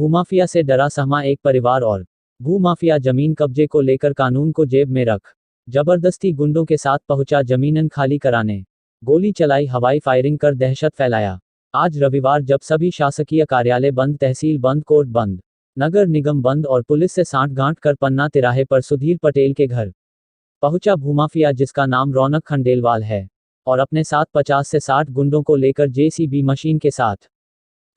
भूमाफिया से डरा सहमा एक परिवार और भूमाफिया जमीन कब्जे को लेकर कानून को जेब में रख जबरदस्ती गुंडों के साथ पहुंचा जमीनन खाली कराने, गोली चलाई, हवाई फायरिंग कर दहशत फैलाया। आज रविवार जब सभी शासकीय कार्यालय बंद, तहसील बंद, कोर्ट बंद, नगर निगम बंद और पुलिस से सांठगांठ कर पन्ना तिराहे पर सुधीर पटेल के घर पहुंचा भूमाफिया जिसका नाम रौनक खंडेलवाल है और अपने साथ 50 से 60 गुंडों को लेकर जेसीबी मशीन के साथ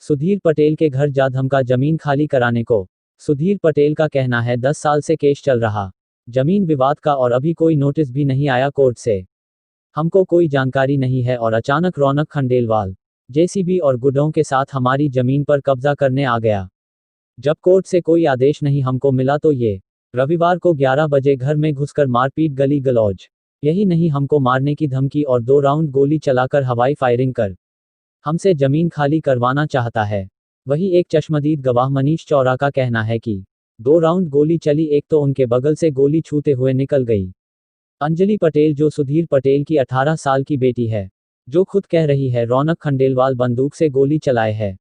सुधीर पटेल के घर जा धमका जमीन खाली कराने को। सुधीर पटेल का कहना है 10 साल से केस चल रहा जमीन विवाद का और अभी कोई नोटिस भी नहीं आया कोर्ट से, हमको कोई जानकारी नहीं है और अचानक रौनक खंडेलवाल जेसीबी और गुंडों के साथ हमारी जमीन पर कब्जा करने आ गया। जब कोर्ट से कोई आदेश नहीं हमको मिला तो ये रविवार को 11 बजे घर में घुसकर मारपीट, गली गलौज, यही नहीं हमको मारने की धमकी और 2 राउंड गोली चलाकर हवाई फायरिंग कर हमसे जमीन खाली करवाना चाहता है। वही एक चश्मदीद गवाह मनीष चौरा का कहना है कि 2 राउंड गोली चली, एक तो उनके बगल से गोली छूते हुए निकल गई। अंजलि पटेल जो सुधीर पटेल की 18 साल की बेटी है, जो खुद कह रही है रौनक खंडेलवाल बंदूक से गोली चलाए है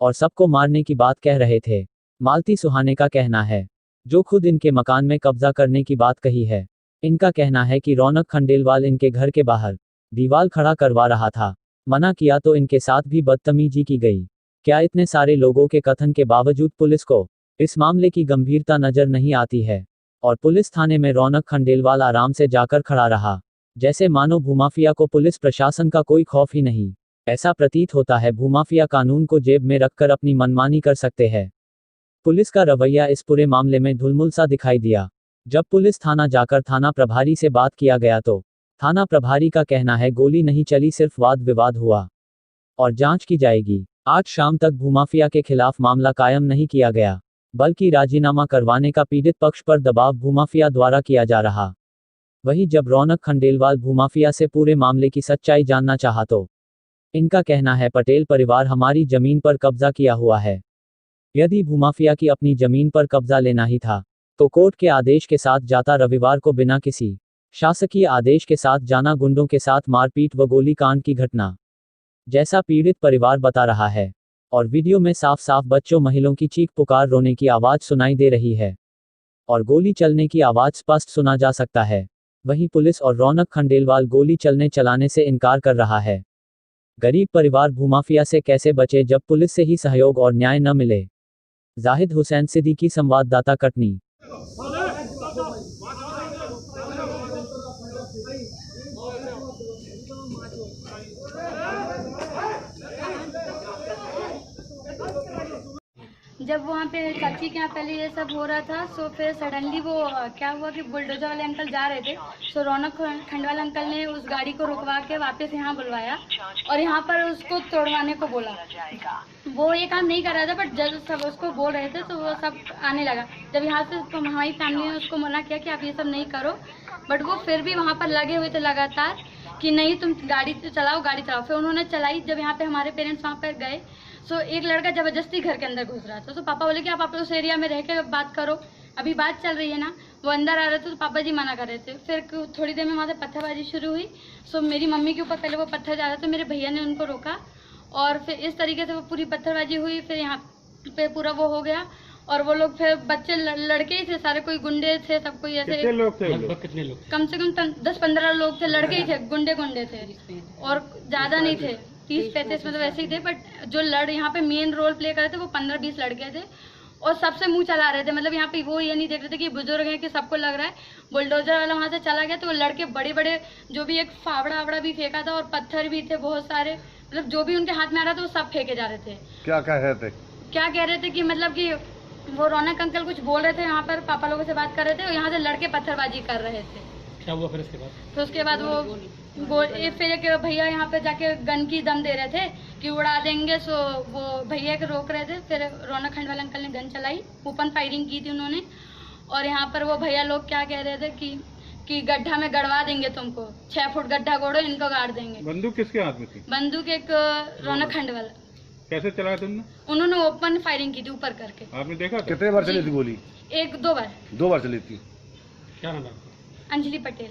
और सबको मारने की बात कह रहे थे। मालती सुहाने का कहना है, जो खुद इनके मकान में कब्जा करने की बात कही है। इनका कहना है कि रौनक खंडेलवाल इनके घर के बाहर दीवार खड़ा करवा रहा था, मना किया तो इनके साथ भी बदतमीजी की गई। क्या इतने सारे लोगों के कथन के बावजूद पुलिस को इस मामले की गंभीरता नजर नहीं आती है और पुलिस थाने में रौनक खंडेलवाल आराम से जाकर खड़ा रहा, जैसे मानो भूमाफिया को पुलिस प्रशासन का कोई खौफ ही नहीं। ऐसा प्रतीत होता है भूमाफिया कानून को जेब में रखकर अपनी मनमानी कर सकते हैं। पुलिस का रवैया इस पूरे मामले में ढुलमुल सा दिखाई दिया। जब पुलिस थाना जाकर थाना प्रभारी से बात किया गया तो थाना प्रभारी का कहना है गोली नहीं चली, सिर्फ वाद विवाद हुआ और जांच की जाएगी। आज शाम तक भूमाफिया के खिलाफ मामला कायम नहीं किया गया, बल्कि राजीनामा करवाने का पीड़ित पक्ष पर दबाव भूमाफिया द्वारा किया जा रहा। वहीं जब रौनक खंडेलवाल भूमाफिया से पूरे मामले की सच्चाई जानना चाहा तो इनका कहना है पटेल परिवार हमारी जमीन पर कब्जा किया हुआ है। यदि भूमाफिया की अपनी जमीन पर कब्जा लेना ही था तो कोर्ट के आदेश के साथ जाता, रविवार को बिना किसी शासकीय आदेश के साथ जाना, गुंडों के साथ मारपीट व गोलीकांड की घटना जैसा पीड़ित परिवार बता रहा है। और वीडियो में साफ साफ बच्चों, महिलाओं की चीख पुकार, रोने की आवाज सुनाई दे रही है और गोली चलने की आवाज स्पष्ट सुना जा सकता है। वहीं पुलिस और रौनक खंडेलवाल गोली चलाने से इनकार कर रहा है। गरीब परिवार भूमाफिया से कैसे बचे जब पुलिस से ही सहयोग और न्याय न मिले। जाहिद हुसैन सिद्दीकी, संवाददाता, कटनी। जब वहाँ पे चाची के यहाँ पहले ये सब हो रहा था, सो फिर सडनली वो क्या हुआ कि बुलडोजर वाले अंकल जा रहे थे, सो रौनक खंडवाल अंकल ने उस गाड़ी को रुकवा के वापस यहाँ बुलवाया और यहाँ पर उसको तोड़वाने को बोला। वो ये काम नहीं कर रहा था, बट जब सब उसको बोल रहे थे तो वो सब आने लगा। जब यहाँ से तो हमारी फैमिली ने उसको मना किया कि आप ये सब नहीं करो, बट वो फिर भी वहाँ पर लगे हुए थे लगातार कि नहीं तुम गाड़ी चलाओ। फिर उन्होंने चलाई। जब यहाँ पे हमारे पेरेंट्स वहाँ पर गए, सो एक लड़का जबरदस्ती घर के अंदर घुस रहा था, तो पापा बोले कि आप उस एरिया में रह के बात करो, अभी बात चल रही है ना। वो अंदर आ रहे थे तो पापा जी मना कर रहे थे। फिर थोड़ी देर में वहाँ से पत्थरबाजी शुरू हुई। सो मेरी मम्मी के ऊपर पहले वो पत्थर जा रहे थे, मेरे भैया ने उनको रोका और फिर इस तरीके से वो पूरी पत्थरबाजी हुई। फिर यहाँ पे पूरा वो हो गया और वो लोग फिर बच्चे लड़के ही थे सारे, कोई गुंडे थे, सब कोई ऐसे। कितने लोग थे? कितने लोग? कम से कम 10-15 लोग थे, लड़के ही थे, गुंडे थे और ज्यादा नहीं थे, 30-35 मतलब ऐसे ही थे। बट जो यहाँ पे मेन रोल प्ले कर रहे थे वो 15-20 लड़के थे और सबसे मुंह चला रहे थे। मतलब यहाँ पे वो ये नहीं देख रहे थे कि बुजुर्ग है कि सबको लग रहा है। बुलडोजर वाला वहाँ से चला गया तो वो लड़के बड़े जो भी, एक फावड़ा भी फेंका था और पत्थर भी थे बहुत सारे, मतलब जो भी उनके हाथ में आ रहा था वो सब फेंके जा रहे थे। क्या कह रहे थे कि मतलब कि वो रौनक अंकल कुछ बोल रहे थे, यहाँ पर पापा लोगों से बात कर रहे थे और यहाँ से लड़के पत्थरबाजी कर रहे थे। क्या हुआ फिर उसके बाद? फिर उसके बाद फिर एक भैया यहाँ पे जाके गन की दम दे रहे थे कि उड़ा देंगे, सो वो भैया के रोक रहे थे। फिर रौनक खंडवाल अंकल ने गन चलाई, ओपन फायरिंग की थी उन्होंने और यहाँ पर वो भैया लोग क्या कह रहे थे कि गड्ढा में गड़वा देंगे तुमको, 6 फुट गड्ढा गोड़ो, इनको गाड़ देंगे। बंदूक किसके हाथ में थी? बंदूक एक रौनक खंडवाल। कैसे चलाया तुमने? उन्होंने ओपन फायरिंग की थी ऊपर करके। आपने देखा? कितने बार चली थी गोली? 1-2 बार। 2 बार चली थी। क्या नाम है? अंजलि पटेल।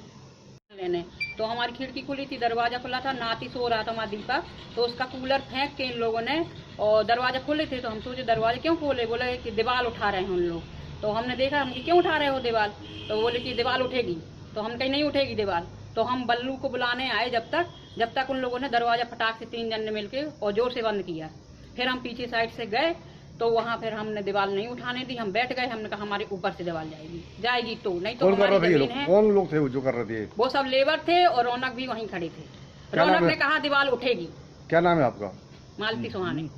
तो हमारी खिड़की खुली थी, दरवाजा खुला था, नाती सो रहा था हमारा दीपक, तो उसका कूलर फेंक के इन लोगों ने, और दरवाजा खोले थे तो हम सोचे दरवाजे क्यों खोले, बोले कि दीवार उठा रहे हैं उन लोग। तो हमने देखा, हम क्यों उठा रहे हो दीवार, तो बोले कि दीवार उठेगी। तो हम कहीं नहीं उठेगी दीवार। तो हम बल्लू को बुलाने आए, जब तक उन लोगों ने दरवाजा फटाक से 3 जन ने मिलके और जोर से बंद किया। फिर हम पीछे साइड से गए तो वहाँ फिर हमने दीवार नहीं उठाने दी, हम बैठ गए। हमने कहा हमारे ऊपर से दीवार जाएगी तो नहीं तो हमारी जमीन है। कौन लोग थे वो जो कर रहे थे? वो सब लेबर थे और रौनक भी वहीं खड़े थे। रौनक ने कहा दीवार उठेगी। क्या नाम है आपका? मालती सुहानी।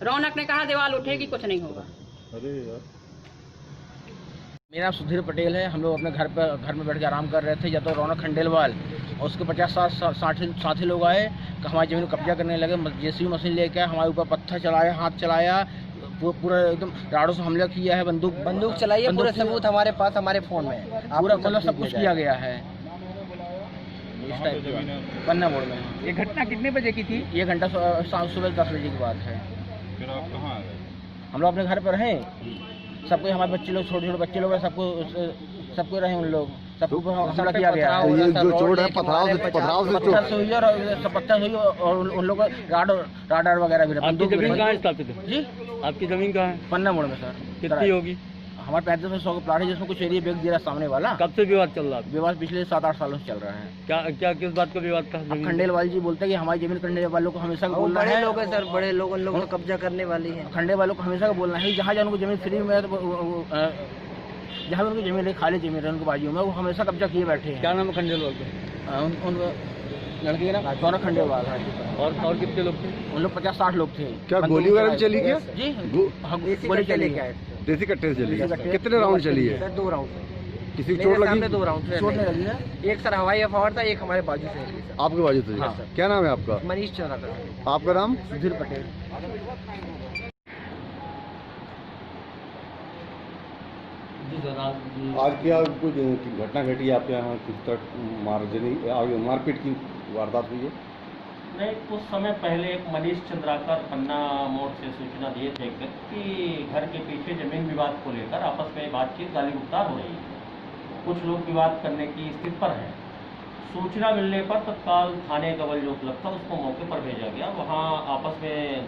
रौनक ने कहा दीवार उठेगी, कुछ नहीं होगा। अरे यार, मेरा नाम सुधीर पटेल है। हम लोग अपने घर में बैठ के आराम कर रहे थे, या तो रौनक खंडेलवाल और उसके 50-60 साथी लोग आए, हमारी जमीन को कब्जा करने लगे। जेसीबी मशीन लेके हमारे ऊपर पत्थर चलाया, हाथ चलाया, पूरा एकदम राड़ों से हमला किया है, बंदूक चलाई है। पूरा सबूत हमारे पास, हमारे फ़ोन में पूरा मतलब सब कुछ किया गया है इस टाइप का। पन्ना मोड़ में। ये घटना कितने बजे की थी? ये घंटा सुबह 10 बजे की बात है। फिर आप कहाँ आ गए? हम लोग अपने घर पर हैं, सबको हमारे बच्चे लोग, छोटे छोटे बच्चे लोग हैं, सबको रहे उन लोग, सबको हमला किया गया है। तो ये जो चोट है पथराव से हुई और पत्थर हुई और उन लोगों को राडार वगैरह भी। आपकी जमीन कहाँ स्थापित है? जी, आपकी जमीन कहाँ है? पन्ना मोड़ में सर। कितनी होगी? हमारे 3500 का प्लाट है, जिसमें कुछ एरिया बेच दिया रहा सामने वाला। कब से विवाद चल रहा है? विवाद पिछले 7-8 सालों से चल रहा है। क्या किस बात का विवाद था? खंडेलवाल जी बोलते हैं कि हमारी जमीन खंडे वालों को हमेशा बोलना है। लोग हैं सर, बड़े लोग, उन लोगों को कब्जा करने वाली है। खंडे वालों को हमेशा बोलना है, जहाँ उनको जमीन फ्री में, जहाँ भी उनकी जमीन है, खाली जमीन है उनको बाजियों में, वो हमेशा कब्जा किए बैठे हैं। क्या नाम है खंडेलवाल का? उन लड़के का नाम रौनक खंडेलवाल है। और कितने लोग थे? उन लोग 50-60 लोग थे। क्या गोली वगैरह भी चली क्या? जी, गोली चली क्या? देसी कट्टे से चली? कितने राउंड चली है? Sir 2 round. किसी की चोट लगी? 2 राउंड चोट नहीं लगी है। एक सर हवाई अफवाह था, एक हमारे बाजू से निकली सर। आपके बाजू से? हाँ। क्या नाम है आपका? मनीष चंद्रा। आपका नाम? सुधीर पटेल। आज क्या कुछ घटना घटी है आपके यहाँ? किस तरह मारपीट की वारदात हुई है? नहीं, कुछ समय पहले एक मनीष चंद्राकर पन्ना मोड़ से सूचना दिए थे कि घर के पीछे जमीन विवाद को लेकर आपस में बातचीत, गाली गुफ्तार हो रही है। कुछ लोग विवाद करने की स्थिति पर हैं। सूचना मिलने पर तत्काल थाने गवल जो उपलब्ध था उसको मौके पर भेजा गया। वहाँ आपस में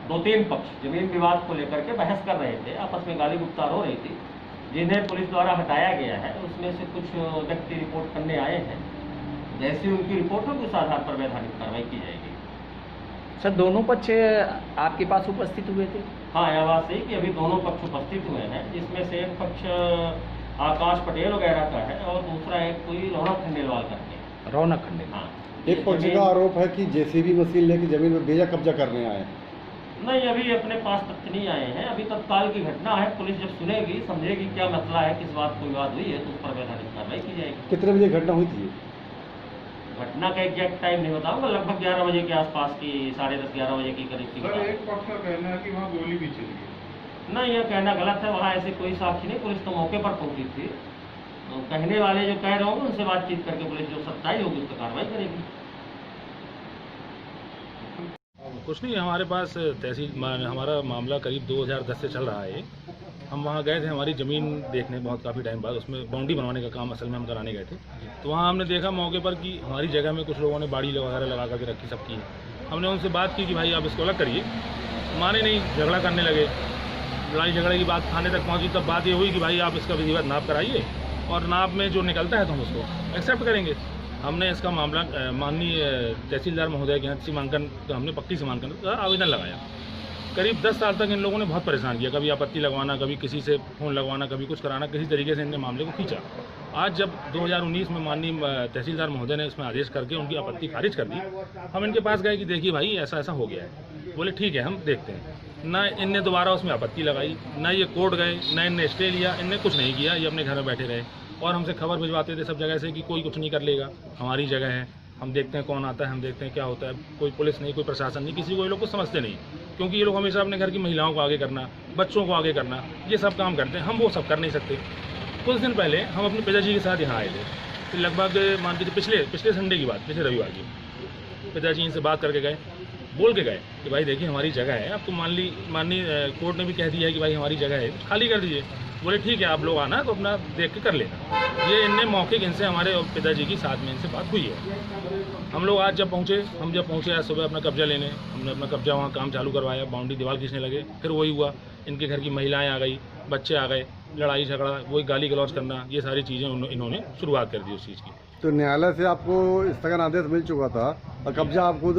2-3 पक्ष जमीन विवाद को लेकर के बहस कर रहे थे, आपस में गाली गुफ्तार हो रही थी, जिन्हें पुलिस द्वारा हटाया गया है। उसमें से कुछ व्यक्ति रिपोर्ट करने आए हैं। जैसे उनकी रिपोर्ट होगी उस आधार पर वैधानिक कार्रवाई की जाएगी। सर, दोनों पक्ष आपके पास उपस्थित हुए थे? हाँ, यह बात सही कि अभी दोनों पक्ष उपस्थित हुए हैं, जिसमें से एक पक्ष आकाश पटेल वगैरह का है और दूसरा एक कोई रौनक खंडेलवाल करके। रौनक खंडेलवाल। हाँ, एक पक्ष का आरोप है कि जेसीबी मशीन लेके जमीन में बेजा कब्जा करने आए। नहीं, अभी अपने पास तथ्य नहीं आए हैं। अभी तत्काल की घटना है। पुलिस जब सुनेगी, समझेगी क्या मसला है, किस बात को विवाद हुई है, तो उस पर वैधानिक कार्रवाई की जाएगी। कितने बजे घटना हुई थी? घटना का एग्जैक्ट टाइम नहीं बताऊंगा, लगभग 11 बजे के आसपास की, 10:30-11 बजे की करीब की बात है। एक पक्ष का कहना है कि वहाँ गोली भी चली है। नहीं, यह कहना गलत है। वहाँ ऐसे कोई साक्षी नहीं, पुलिस तो मौके पर पहुंची थी। तो कहने वाले जो कह रहे होंगे उनसे बातचीत करके पुलिस जो सच्चाई होगी उस पर कार्रवाई करेगी। कुछ नहीं, हमारे पास तहसील हमारा मामला करीब 2010 से चल रहा है। हम वहाँ गए थे हमारी ज़मीन देखने, बहुत काफ़ी टाइम बाद। उसमें बाउंड्री बनवाने का काम असल में हम कराने गए थे। तो वहाँ हमने देखा मौके पर कि हमारी जगह में कुछ लोगों ने बाड़ी वगैरह लगा करके रखी, सब की। हमने उनसे बात की कि भाई आप इसको अलग करिए, माने नहीं, झगड़ा करने लगे। लड़ाई झगड़े की बात थाने तक पहुँची, तब बात ये हुई कि भाई आप इसका विधिवत नाप कराइए और नाप में जो निकलता है तो हम उसको एक्सेप्ट करेंगे। हमने इसका मामला माननीय तहसीलदार महोदय के यहाँ सीमांकन, तो हमने पक्की सीमांकन का आवेदन लगाया। करीब 10 साल तक इन लोगों ने बहुत परेशान किया, कभी आपत्ति लगवाना, कभी किसी से फ़ोन लगवाना, कभी कुछ कराना, किसी तरीके से इनने मामले को खींचा। आज जब 2019 में माननीय तहसीलदार महोदय ने इसमें आदेश करके उनकी आपत्ति खारिज कर दी, हम इनके पास गए कि देखिए भाई ऐसा ऐसा हो गया है। बोले ठीक है, हम देखते हैं। ना इनने दोबारा उसमें आपत्ति लगाई, ना ये कोर्ट गए, ना इनने स्टे लिया, इनने कुछ नहीं किया। ये अपने घर में बैठे रहे और हमसे खबर भिजवाते थे सब जगह से कि कोई कुछ नहीं कर लेगा, हमारी जगह है, हम देखते हैं कौन आता है, हम देखते हैं क्या होता है। कोई पुलिस नहीं, कोई प्रशासन नहीं, किसी को ये लोग को समझते नहीं, क्योंकि ये लोग हमेशा अपने घर की महिलाओं को आगे करना, बच्चों को आगे करना, ये सब काम करते हैं। हम वो सब कर नहीं सकते। कुछ दिन पहले हम अपने पिताजी के साथ यहाँ आए थे, तो लगभग मान के पिछले संडे की बात, पिछले रविवार की। पिताजी इनसे बात करके गए बोल के गए कि भाई देखिए हमारी जगह है, अब तो माननीय कोर्ट ने भी कह दिया है कि भाई हमारी जगह है, खाली कर दीजिए। बोले ठीक है, आप लोग आना तो अपना देख के कर लेना। ये इनने मौखिक इनसे हमारे पिताजी की साथ में इनसे बात हुई है। हम लोग आज जब पहुँचे आज सुबह अपना कब्जा लेने, हमने अपना कब्जा वहाँ काम चालू करवाया, बाउंड्री दीवार खींचने लगे। फिर वही हुआ, इनके घर की महिलाएं आ गई, बच्चे आ गए, लड़ाई झगड़ा, वही गाली गलौज करना, ये सारी चीज़ें इन्होंने शुरुआत कर दी उस चीज़ की। तो न्यायालय से आपको स्थगन आदेश मिल चुका था और कब्जा आपको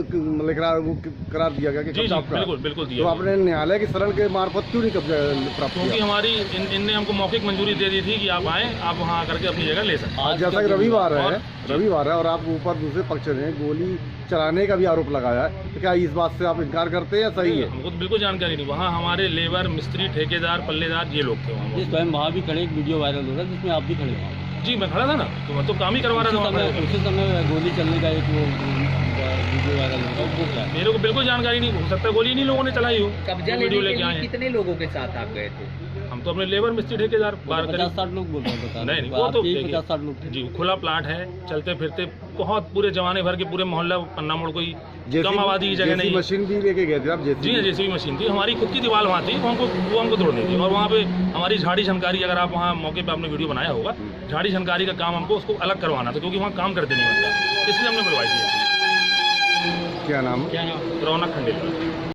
करार दिया गया कि कब्जा आपका। बिल्कुल दिया। तो आपने न्यायालय की शरण के मार्फत क्यों नहीं कब्जा प्राप्त किया? क्योंकि हमारी इनने हमको मौखिक मंजूरी दे दी थी कि आप आएँ, आप वहाँ आकर के अपनी जगह ले सकते हैं। आज जैसा कि रविवार है और आप ऊपर दूसरे पक्ष ने गोली चलाने का भी आरोप लगाया है, तो क्या इस बात से आप इनकार करते हैं या सही है? हमको तो बिल्कुल जानकारी नहीं। वहाँ हमारे लेबर, मिस्त्री, ठेकेदार, पल्लेदार ये लोग थे वहाँ। स्वयं वहाँ भी खड़े, एक वीडियो वायरल हो रहा है जिसमें आप भी खड़े हो। जी मैं खड़ा था ना, तो मैं तो काम ही करवा रहा था। उसी समय गोली चलने का एक वो वीडियो वायरल हो रहा है। मेरे को बिल्कुल जानकारी नहीं, हो सकता है गोली नहीं लोगों ने चलाई हो। कब्जा वीडियो लेने लेके आए कितने लोगों के साथ आप गए थे? हम तो अपने लेबर, मिस्त्री, ठेकेदार 50-60 लोग बोल रहे हैं। नहीं वो तो 50-60 लोग थे। जी खुला प्लाट है, चलते फिरते बहुत पूरे जमाने भर के पूरे मोहल्ला पन्ना मोड़ कोई कम आबादी की जगह नहीं। मशीन भी लेके गए थे आप? जी हाँ, जैसी मशीन थी, हमारी खुद की दीवार वहाँ थी, वो हमको तोड़नी थी। और वहाँ पे हमारी झाड़ी झनकारी, अगर आप वहाँ मौके पे आपने वीडियो बनाया होगा, झाड़ी झनकारी का काम हमको उसको अलग करवाना था, क्योंकि वहाँ काम करते नहीं बनता, इसलिए हमने बुलवाई थी। क्या नाम? रौनक खंडेलवाल।